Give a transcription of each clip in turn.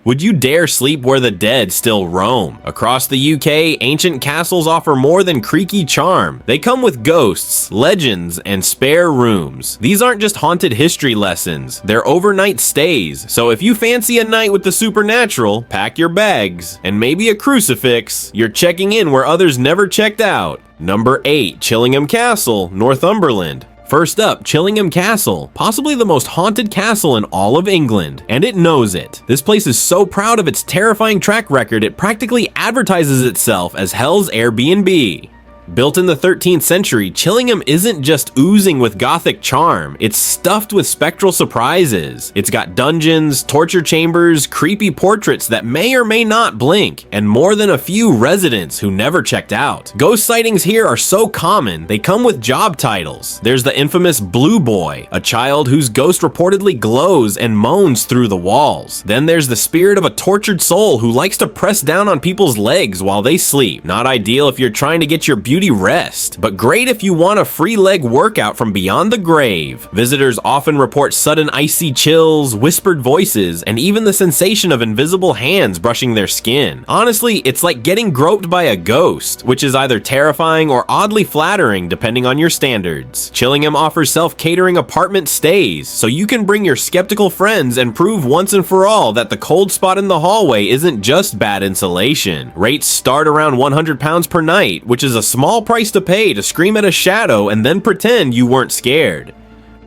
Would you dare sleep where the dead still roam? Across the UK, ancient castles offer more than creaky charm. They come with ghosts, legends, and spare rooms. These aren't just haunted history lessons, they're overnight stays. So if you fancy a night with the supernatural, pack your bags. And maybe a crucifix. You're checking in where others never checked out. Number 8. Chillingham Castle, Northumberland. First up, Chillingham Castle, possibly the most haunted castle in all of England, and it knows it. This place is so proud of its terrifying track record it practically advertises itself as Hell's Airbnb. Built in the 13th century, Chillingham isn't just oozing with gothic charm, it's stuffed with spectral surprises. It's got dungeons, torture chambers, creepy portraits that may or may not blink, and more than a few residents who never checked out. Ghost sightings here are so common, they come with job titles. There's the infamous Blue Boy, a child whose ghost reportedly glows and moans through the walls. Then there's the spirit of a tortured soul who likes to press down on people's legs while they sleep. Not ideal if you're trying to get your beauty rest, but great if you want a free leg workout from beyond the grave. Visitors often report sudden icy chills, whispered voices, and even the sensation of invisible hands brushing their skin. Honestly, it's like getting groped by a ghost, which is either terrifying or oddly flattering depending on your standards. Chillingham offers self-catering apartment stays, so you can bring your skeptical friends and prove once and for all that the cold spot in the hallway isn't just bad insulation. Rates start around £100 per night, which is a small price to pay to scream at a shadow and then pretend you weren't scared.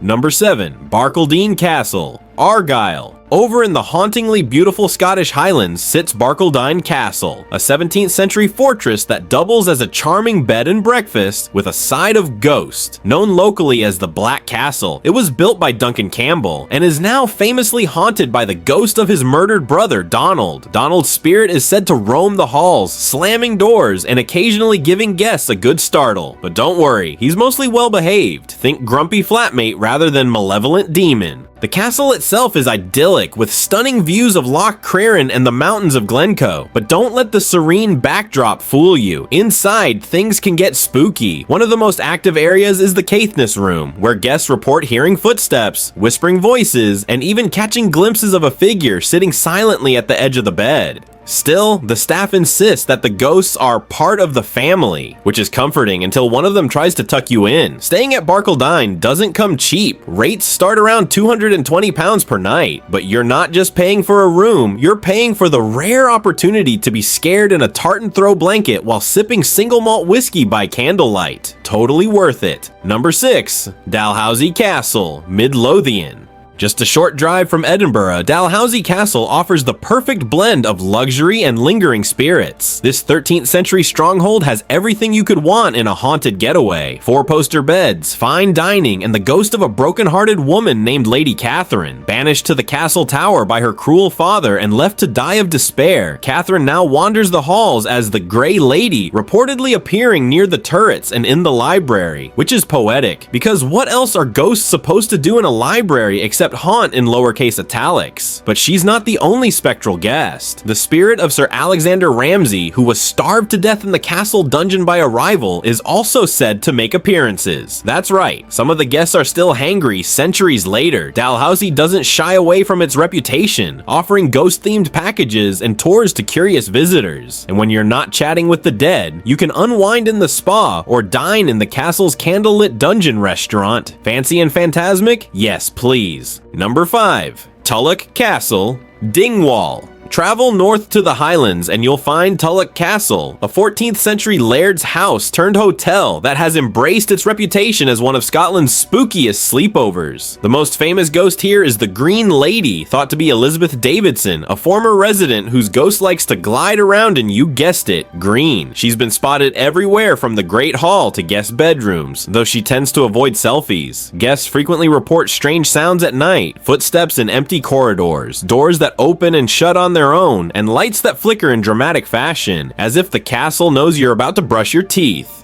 Number 7. Ballygally Castle, Argyll. Over in the hauntingly beautiful Scottish Highlands sits Ballygally Castle, a 17th century fortress that doubles as a charming bed and breakfast with a side of ghost. Known locally as the Black Castle, it was built by Duncan Campbell and is now famously haunted by the ghost of his murdered brother, Donald. Donald's spirit is said to roam the halls, slamming doors and occasionally giving guests a good startle. But don't worry, he's mostly well behaved. Think grumpy flatmate rather than malevolent demon. The castle itself is idyllic, with stunning views of Loch Craren and the mountains of Glencoe. But don't let the serene backdrop fool you. Inside, things can get spooky. One of the most active areas is the Caithness Room, where guests report hearing footsteps, whispering voices, and even catching glimpses of a figure sitting silently at the edge of the bed. Still, the staff insists that the ghosts are part of the family, which is comforting until one of them tries to tuck you in. Staying at Ballygally doesn't come cheap. Rates start around £220 per night, but you're not just paying for a room, you're paying for the rare opportunity to be scared in a tartan throw blanket while sipping single malt whiskey by candlelight. Totally worth it. Number 6. Dalhousie Castle, Midlothian. Just a short drive from Edinburgh, Dalhousie Castle offers the perfect blend of luxury and lingering spirits. This 13th century stronghold has everything you could want in a haunted getaway. 4-poster beds, fine dining, and the ghost of a broken-hearted woman named Lady Catherine. Banished to the castle tower by her cruel father and left to die of despair, Catherine now wanders the halls as the Grey Lady, reportedly appearing near the turrets and in the library, which is poetic, because what else are ghosts supposed to do in a library except haunt in lowercase italics? But she's not the only spectral guest. The spirit of Sir Alexander Ramsay, who was starved to death in the castle dungeon by a rival, is also said to make appearances. That's right, some of the guests are still hangry centuries later. Dalhousie doesn't shy away from its reputation, offering ghost-themed packages and tours to curious visitors. And when you're not chatting with the dead, you can unwind in the spa or dine in the castle's candlelit dungeon restaurant. Fancy and phantasmic? Yes, please. Number 5. Tulloch Castle, Dingwall. Travel north to the Highlands and you'll find Tulloch Castle, a 14th century laird's house turned hotel that has embraced its reputation as one of Scotland's spookiest sleepovers. The most famous ghost here is the Green Lady, thought to be Elizabeth Davidson, a former resident whose ghost likes to glide around in, you guessed it, green. She's been spotted everywhere from the Great Hall to guest bedrooms, though she tends to avoid selfies. Guests frequently report strange sounds at night, footsteps in empty corridors, doors that open and shut on their own, and lights that flicker in dramatic fashion, as if the castle knows you're about to brush your teeth.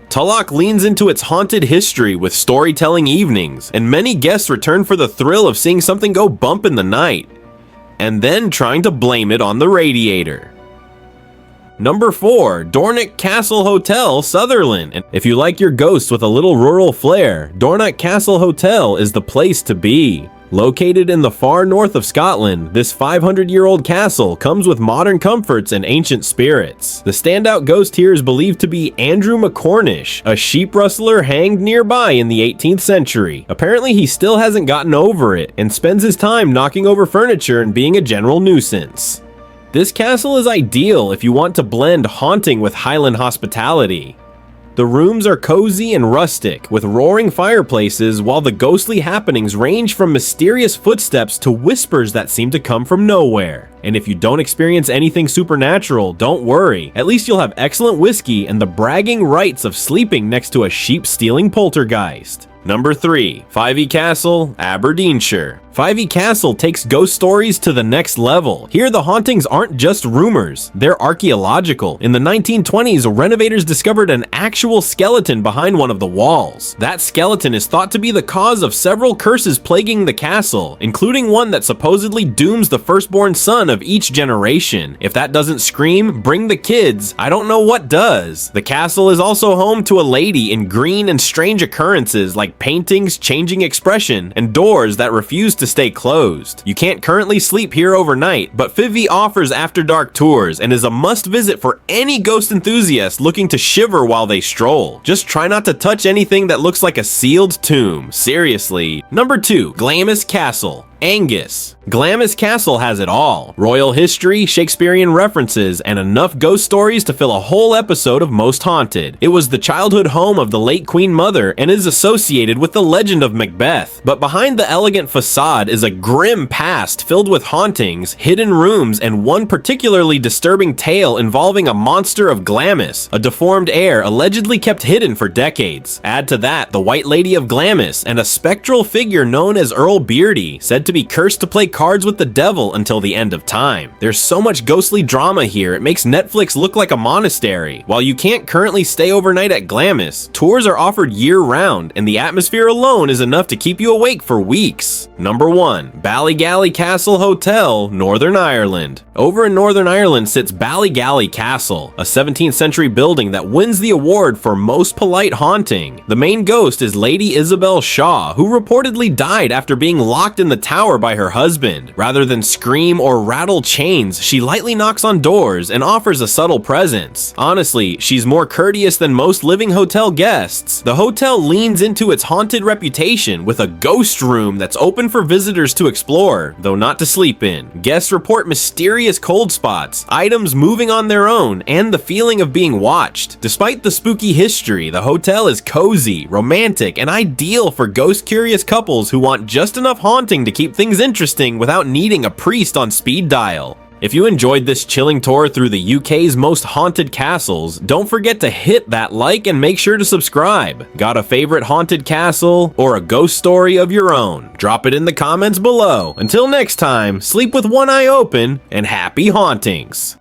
Tulloch leans into its haunted history with storytelling evenings, and many guests return for the thrill of seeing something go bump in the night, and then trying to blame it on the radiator. Number 4, Dornoch Castle Hotel, Sutherland. And if you like your ghosts with a little rural flair, Dornoch Castle Hotel is the place to be. Located in the far north of Scotland, this 500-year-old castle comes with modern comforts and ancient spirits. The standout ghost here is believed to be Andrew McCornish, a sheep rustler hanged nearby in the 18th century. Apparently he still hasn't gotten over it and spends his time knocking over furniture and being a general nuisance. This castle is ideal if you want to blend haunting with Highland hospitality. The rooms are cozy and rustic, with roaring fireplaces, while the ghostly happenings range from mysterious footsteps to whispers that seem to come from nowhere. And if you don't experience anything supernatural, don't worry. At least you'll have excellent whiskey and the bragging rights of sleeping next to a sheep-stealing poltergeist. Number 3, Fyvie Castle, Aberdeenshire. Fyvie Castle takes ghost stories to the next level. Here the hauntings aren't just rumors, they're archaeological. In the 1920s, renovators discovered an actual skeleton behind one of the walls. That skeleton is thought to be the cause of several curses plaguing the castle, including one that supposedly dooms the firstborn son of each generation. If that doesn't scream, bring the kids, I don't know what does. The castle is also home to a lady in green and strange occurrences like paintings changing expression and doors that refuse to stay closed. You can't currently sleep here overnight, but Fyvie offers after dark tours and is a must visit for any ghost enthusiast looking to shiver while they stroll. Just try not to touch anything that looks like a sealed tomb. Seriously. Number 2, Glamis Castle, Angus. Glamis Castle has it all. Royal history, Shakespearean references, and enough ghost stories to fill a whole episode of Most Haunted. It was the childhood home of the late Queen Mother and is associated with the legend of Macbeth. But behind the elegant facade is a grim past filled with hauntings, hidden rooms, and one particularly disturbing tale involving a monster of Glamis, a deformed heir allegedly kept hidden for decades. Add to that the White Lady of Glamis and a spectral figure known as Earl Beardy, said to be cursed to play cards with the devil until the end of time. There's so much ghostly drama here, it makes Netflix look like a monastery. While you can't currently stay overnight at Glamis, tours are offered year-round, and the atmosphere alone is enough to keep you awake for weeks. Number 1, Ballygally Castle Hotel, Northern Ireland. Over in Northern Ireland sits Ballygally Castle, a 17th century building that wins the award for most polite haunting. The main ghost is Lady Isabelle Shaw, who reportedly died after being locked in the tower by her husband. Rather than scream or rattle chains, she lightly knocks on doors and offers a subtle presence. Honestly, she's more courteous than most living hotel guests. The hotel leans into its haunted reputation with a ghost room that's open for visitors to explore, though not to sleep in. Guests report mysterious cold spots, items moving on their own, and the feeling of being watched. Despite the spooky history, the hotel is cozy, romantic, and ideal for ghost-curious couples who want just enough haunting to keep things interesting without needing a priest on speed dial. If you enjoyed this chilling tour through the UK's most haunted castles, don't forget to hit that like and make sure to subscribe. Got a favorite haunted castle or a ghost story of your own? Drop it in the comments below. Until next time, sleep with one eye open and happy hauntings.